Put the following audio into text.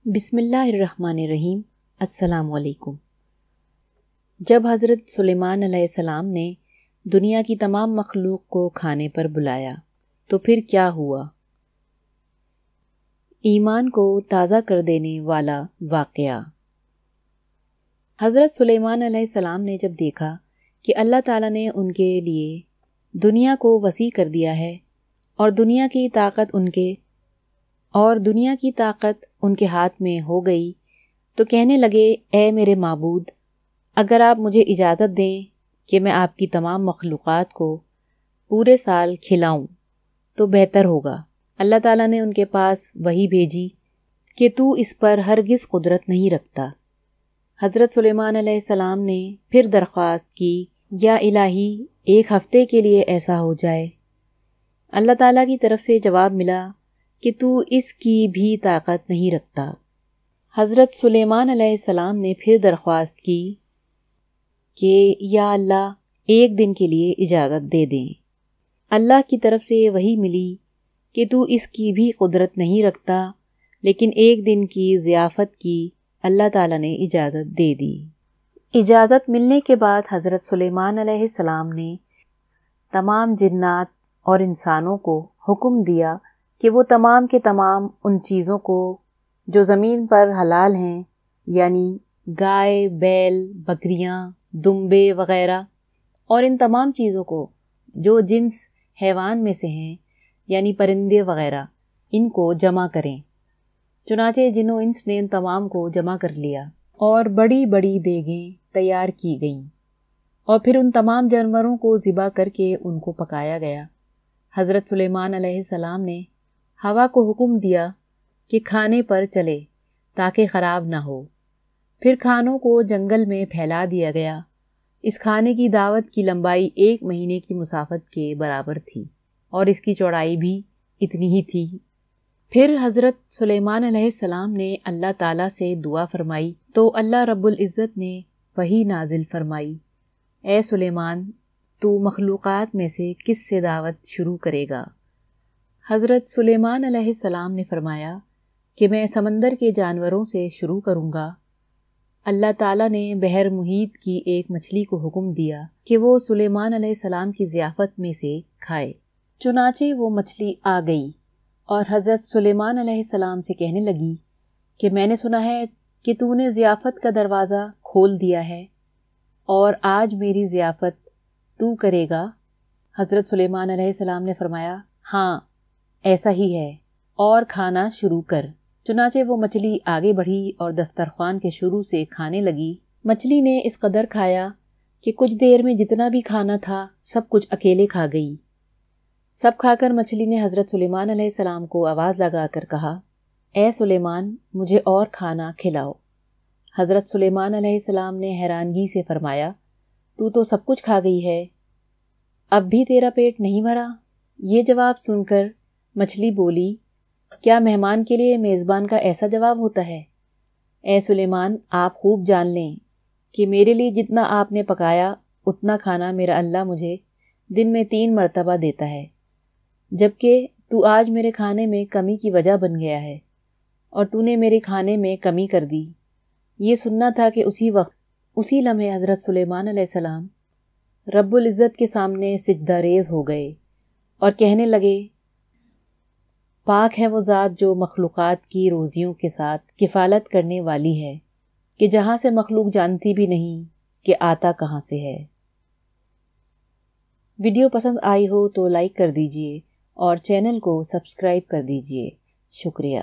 بسم اللہ الرحمن الرحیم۔ السلام علیکم۔ جب حضرت سلیمان علیہ السلام نے دنیا کی تمام مخلوق کو کھانے پر بلایا تو پھر کیا ہوا؟ ایمان کو تازہ کر دینے والا واقعہ۔ حضرت سلیمان علیہ السلام نے جب دیکھا کہ اللہ تعالیٰ نے ان کے لیے دنیا کو وسیع کر دیا ہے اور دنیا کی طاقت ان کے ہاتھ میں ہو گئی، تو کہنے لگے، اے میرے معبود، اگر آپ مجھے اجازت دیں کہ میں آپ کی تمام مخلوقات کو پورے سال کھلاؤں تو بہتر ہوگا۔ اللہ تعالیٰ نے ان کے پاس وحی بھیجی کہ تو اس پر ہرگز قدرت نہیں رکھتا۔ حضرت سلیمان علیہ السلام نے پھر درخواست کی، یا الہی، ایک ہفتے کے لیے ایسا ہو جائے۔ اللہ تعالیٰ کی طرف سے جواب ملا کہ تو اس کی بھی طاقت نہیں رکھتا۔ حضرت سلیمان علیہ السلام نے پھر درخواست کی کہ یا اللہ، ایک دن کے لیے اجازت دے دیں۔ اللہ کی طرف سے وحی ملی کہ تو اس کی بھی قدرت نہیں رکھتا، لیکن ایک دن کی ضیافت کی اللہ تعالیٰ نے اجازت دے دی۔ اجازت ملنے کے بعد حضرت سلیمان علیہ السلام نے تمام جنات اور انسانوں کو حکم دیا کہ وہ تمام کے تمام ان چیزوں کو جو زمین پر حلال ہیں، یعنی گائے، بیل، بکریاں، دمبے وغیرہ، اور ان تمام چیزوں کو جو جنس حیوان میں سے ہیں، یعنی پرندے وغیرہ، ان کو جمع کریں۔ چنانچہ جن و انس نے ان تمام کو جمع کر لیا اور بڑی بڑی دیگیں تیار کی گئیں، اور پھر ان تمام جانوروں کو ذبح کر کے ان کو پکایا گیا۔ حضرت سلیمان علیہ السلام نے ہوا کو حکم دیا کہ کھانے پر چلے تاکہ خراب نہ ہو۔ پھر کھانوں کو جنگل میں پھیلا دیا گیا۔ اس کھانے کی دعوت کی لمبائی 1 مہینے کی مسافت کے برابر تھی اور اس کی چوڑائی بھی اتنی ہی تھی۔ پھر حضرت سلیمان علیہ السلام نے اللہ تعالیٰ سے دعا فرمائی تو اللہ رب العزت نے وحی نازل فرمائی، اے سلیمان، تو مخلوقات میں سے کس سے دعوت شروع کرے گا؟ حضرت سلیمان علیہ السلام نے فرمایا کہ میں سمندر کے جانوروں سے شروع کروں گا۔ اللہ تعالیٰ نے بحر محیط کی ایک مچھلی کو حکم دیا کہ وہ سلیمان علیہ السلام کی ضیافت میں سے کھائے۔ چنانچہ وہ مچھلی آ گئی اور حضرت سلیمان علیہ السلام سے کہنے لگی کہ میں نے سنا ہے کہ تو نے ضیافت کا دروازہ کھول دیا ہے اور آج میری ضیافت تو کرے گا۔ حضرت سلیمان علیہ السلام نے فرمایا، ہاں ایسا ہی ہے، اور کھانا شروع کر۔ چنانچہ وہ مچھلی آگے بڑھی اور دسترخوان کے شروع سے کھانے لگی۔ مچھلی نے اس قدر کھایا کہ کچھ دیر میں جتنا بھی کھانا تھا سب کچھ اکیلے کھا گئی۔ سب کھا کر مچھلی نے حضرت سلیمان علیہ السلام کو آواز لگا کر کہا، اے سلیمان، مجھے اور کھانا کھلاؤ۔ حضرت سلیمان علیہ السلام نے حیرانگی سے فرمایا، تو سب کچھ کھا گئی ہے، اب بھی تیرا پیٹ نہیں بھرا؟ یہ جواب سن کر مچھلی بولی، کیا مہمان کے لیے میزبان کا ایسا جواب ہوتا ہے؟ اے سلیمان، آپ خوب جان لیں کہ میرے لیے جتنا آپ نے پکایا اتنا کھانا میرا اللہ مجھے دن میں 3 مرتبہ دیتا ہے، جبکہ تو آج میرے کھانے میں کمی کی وجہ بن گیا ہے اور تو نے میرے کھانے میں کمی کر دی۔ یہ سننا تھا کہ اسی لمحے حضرت سلیمان علیہ السلام رب العزت کے سامنے سجدہ ریز ہو گئے اور کہنے لگے، پاک ہے وہ ذات جو مخلوقات کی روزیوں کے ساتھ کفالت کرنے والی ہے کہ جہاں سے مخلوق جانتی بھی نہیں کہ آتا کہاں سے ہے۔ ویڈیو پسند آئی ہو تو لائک کر دیجئے اور چینل کو سبسکرائب کر دیجئے۔ شکریہ۔